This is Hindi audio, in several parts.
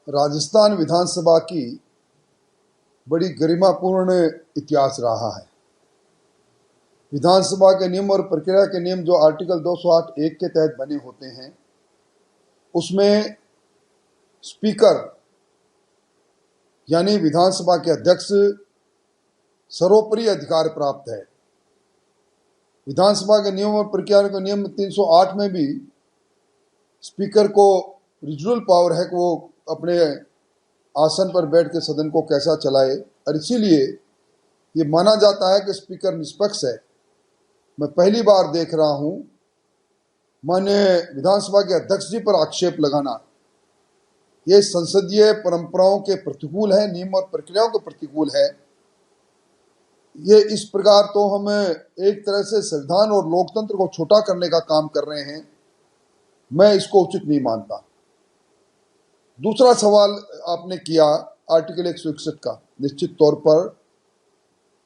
राजस्थान विधानसभा की बड़ी गरिमापूर्ण इतिहास रहा है। विधानसभा के नियम और प्रक्रिया के नियम जो आर्टिकल 208(1) के तहत बने होते हैं, उसमें स्पीकर यानी विधानसभा के अध्यक्ष सर्वोपरि अधिकार प्राप्त है। विधानसभा के नियम और प्रक्रिया के नियम 308 में भी स्पीकर को रिजनल पावर है कि वो अपने आसन पर बैठ के सदन को कैसा चलाए, और इसीलिए ये माना जाता है कि स्पीकर निष्पक्ष है। मैं पहली बार देख रहा हूं माननीय विधानसभा के अध्यक्ष जी पर आक्षेप लगाना, ये संसदीय परंपराओं के प्रतिकूल है, नियम और प्रक्रियाओं के प्रतिकूल है। ये इस प्रकार तो हम एक तरह से संविधान और लोकतंत्र को छोटा करने का काम कर रहे हैं। मैं इसको उचित नहीं मानता। दूसरा सवाल आपने किया आर्टिकल 161 का। निश्चित तौर पर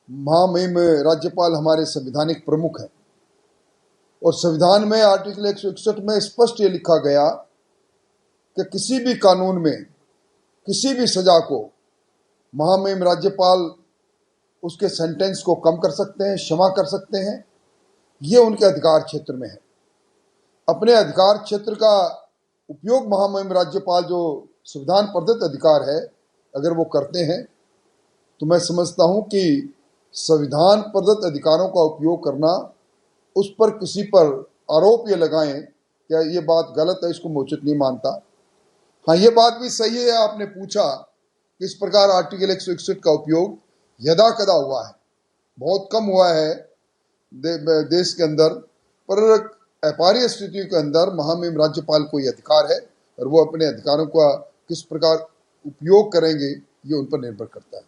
महामहिम राज्यपाल हमारे संवैधानिक प्रमुख हैं और संविधान में आर्टिकल 161 में स्पष्ट ये लिखा गया कि किसी भी कानून में किसी भी सजा को महामहिम राज्यपाल उसके सेंटेंस को कम कर सकते हैं, क्षमा कर सकते हैं। ये उनके अधिकार क्षेत्र में है। अपने अधिकार क्षेत्र का उपयोग महामहिम राज्यपाल जो संविधान प्रदत्त अधिकार है अगर वो करते हैं तो मैं समझता हूं कि संविधान प्रदत्त अधिकारों का उपयोग करना, उस पर किसी पर आरोप ये लगाएं क्या ये बात गलत है, इसको मैं उचित नहीं मानता। हाँ, ये बात भी सही है, आपने पूछा कि इस प्रकार आर्टिकल 161 का उपयोग यदा कदा हुआ है, बहुत कम हुआ है देश के अंदर, पर अपार्य स्थितियों के अंदर महामहिम राज्यपाल को ये अधिकार है और वो अपने अधिकारों का किस प्रकार उपयोग करेंगे ये उन पर निर्भर करता है।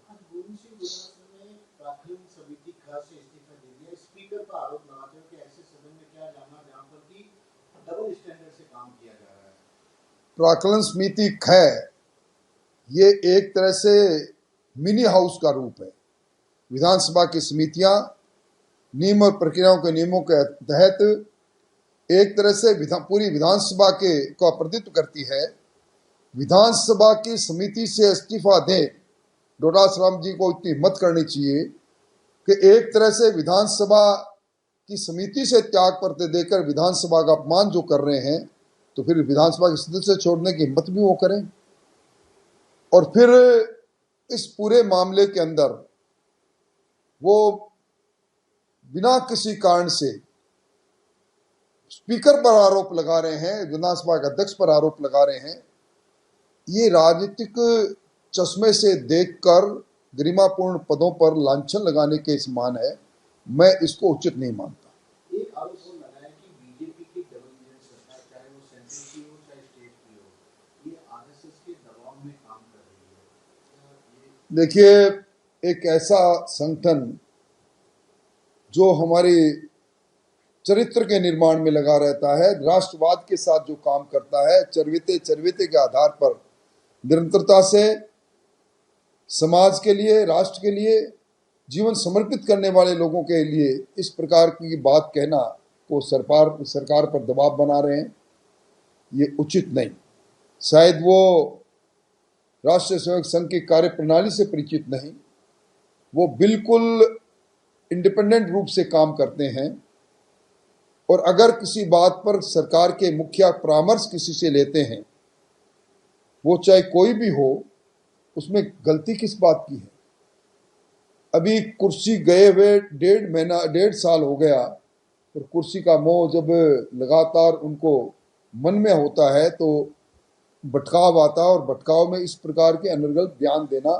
प्राक्कलन समिति खै ये एक तरह से मिनी हाउस का रूप है। विधानसभा की समितियां नियम और प्रक्रियाओं के नियमों के तहत एक तरह से पूरी विधानसभा के का प्रतिनिधित्व करती है। विधानसभा की समिति से इस्तीफा दें, डोटास राम जी को इतनी हिम्मत करनी चाहिए कि एक तरह से विधानसभा की समिति से त्याग पत्र देकर विधानसभा का अपमान जो कर रहे हैं, तो फिर विधानसभा के सदस्य छोड़ने की हिम्मत भी वो करें। और फिर इस पूरे मामले के अंदर वो बिना किसी कारण से स्पीकर पर आरोप लगा रहे हैं, विधानसभा के अध्यक्ष पर आरोप लगा रहे हैं। ये राजनीतिक चश्मे से देखकर गरिमापूर्ण पदों पर लांछन लगाने के समान है। मैं इसको उचित नहीं मानता। एक आरोप लगाया कि बीजेपी की डबल इंजन सरकार, चाहे वो सेंट्रल की हो चाहे स्टेट की हो, ये आरएसएस के दबाव में काम कर रही है। देखिए, एक ऐसा संगठन जो हमारी चरित्र के निर्माण में लगा रहता है, राष्ट्रवाद के साथ जो काम करता है, चरविते के आधार पर निरंतरता से समाज के लिए, राष्ट्र के लिए जीवन समर्पित करने वाले लोगों के लिए इस प्रकार की बात कहना को सरकार पर दबाव बना रहे हैं, ये उचित नहीं। शायद वो राष्ट्रीय स्वयं संघ की कार्य प्रणाली से परिचित नहीं, वो बिल्कुल इंडिपेंडेंट रूप से काम करते हैं और अगर किसी बात पर सरकार के मुखिया परामर्श किसी से लेते हैं, वो चाहे कोई भी हो, उसमें गलती किस बात की है। अभी कुर्सी गए हुए 1.5 साल हो गया और कुर्सी का मोह जब लगातार उनको मन में होता है तो भटकाव आता है और भटकाव में इस प्रकार के अनर्गल बयान देना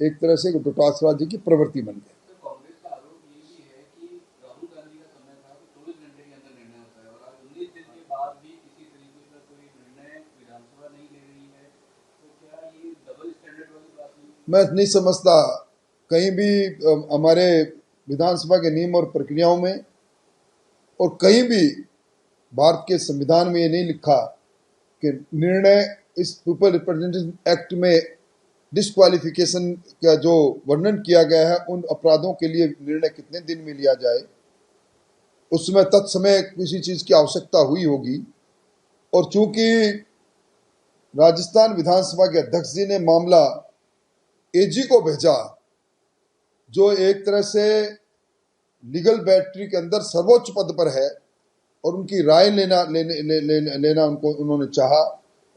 एक तरह से डोटास राज जी की प्रवृत्ति बन गई। कांग्रेस का आरोप ये भी है कि राहुल गांधी का समय था कि 24 घंटे के अंदर निर्णय होता है और आज 19 दिन के बाद भी किसी तरीके का कोई निर्णय विधानसभा नहीं ले रही है, तो क्या ये डबल स्टैंडर्ड वाली बात नहीं? मैं नहीं समझता कहीं भी हमारे विधानसभा के नियम और प्रक्रियाओं में और कहीं भी भारत के संविधान में ये नहीं लिखा कि निर्णय इस पीपल रिप्रेजेंटेटिव एक्ट में डिस्क्वालिफिकेशन का जो वर्णन किया गया है, उन अपराधों के लिए निर्णय कितने दिन में लिया जाए, उसमें तत्समय किसी चीज की आवश्यकता हुई होगी। और चूंकि राजस्थान विधानसभा के अध्यक्ष जी ने मामला एजी को भेजा, जो एक तरह से लीगल बैटरी के अंदर सर्वोच्च पद पर है, और उनकी राय लेना उन्होंने चाहा,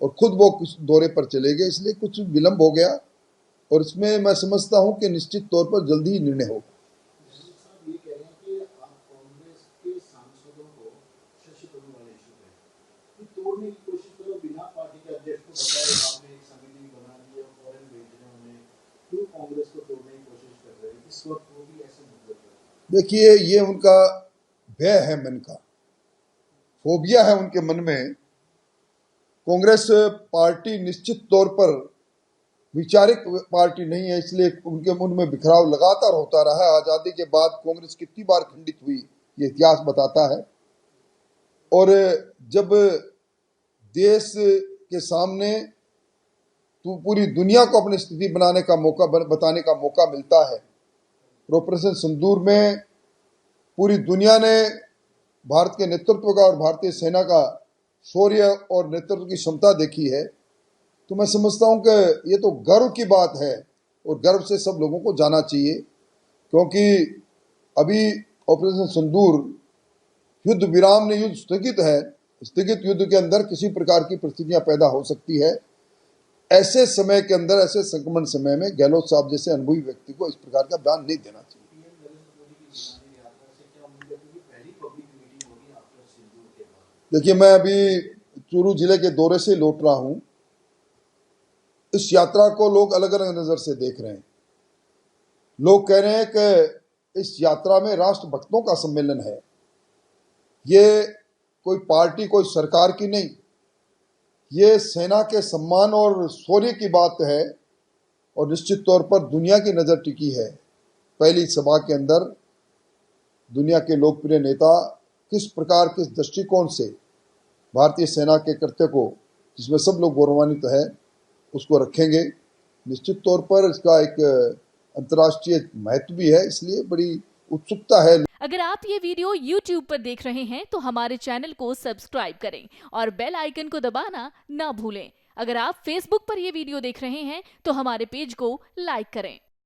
और खुद वो कुछ दौरे पर चले गए, इसलिए कुछ विलंब हो गया। और इसमें मैं समझता हूं कि निश्चित तौर पर जल्दी ही निर्णय होगा। ये कह रहे हैं कि आप कांग्रेस के सांसदों को शशि कपूर वाले इशू पे तोड़ने की कोशिश करो, बिना पार्टी के अध्यक्ष को बताए आपने एक समिति बना दी और फॉरेन भेजने उन्हें, क्यों कांग्रेस को तोड़ने की कोशिश कर रहे हैं इस वक्त, वो भी ऐसे मुद्दे पर? देखिए, ये उनका भय है, मन का फोबिया है उनके मन में। कांग्रेस पार्टी निश्चित तौर पर वैचारिक पार्टी नहीं है, इसलिए उनके मन में बिखराव लगातार होता रहा है। आजादी के बाद कांग्रेस कितनी बार खंडित हुई, ये इतिहास बताता है। और जब देश के सामने पूरी दुनिया को अपनी स्थिति बनाने का मौका, बताने का मौका मिलता है, ऑपरेशन सिंदूर में पूरी दुनिया ने भारत के नेतृत्व का और भारतीय सेना का शौर्य और नेतृत्व की क्षमता देखी है, तो मैं समझता हूं कि ये तो गर्व की बात है, और गर्व से सब लोगों को जाना चाहिए। क्योंकि अभी ऑपरेशन सिंदूर युद्ध विराम ने, युद्ध स्थगित है, स्थगित युद्ध के अंदर किसी प्रकार की परिस्थितियां पैदा हो सकती है। ऐसे समय के अंदर, ऐसे संक्रमण समय में गहलोत साहब जैसे अनुभवी व्यक्ति को इस प्रकार का बयान नहीं देना चाहिए। देखिए, मैं अभी चूरू जिले के दौरे से लौट रहा हूं। इस यात्रा को लोग अलग अलग नजर से देख रहे हैं। लोग कह रहे हैं कि इस यात्रा में राष्ट्रभक्तों का सम्मेलन है। ये कोई पार्टी, कोई सरकार की नहीं, ये सेना के सम्मान और शौर्य की बात है। और निश्चित तौर पर दुनिया की नजर टिकी है। पहली सभा के अंदर दुनिया के लोकप्रिय नेता किस प्रकार, किस दृष्टिकोण से भारतीय सेना के कृत्य को, जिसमें सब लोग गौरवान्वित है, उसको रखेंगे। निश्चित तौर पर इसका एक अंतर्राष्ट्रीय महत्व भी है, इसलिए बड़ी उत्सुकता है। अगर आप ये वीडियो YouTube पर देख रहे हैं तो हमारे चैनल को सब्सक्राइब करें और बेल आइकन को दबाना ना भूलें। अगर आप Facebook पर ये वीडियो देख रहे हैं तो हमारे पेज को लाइक करें।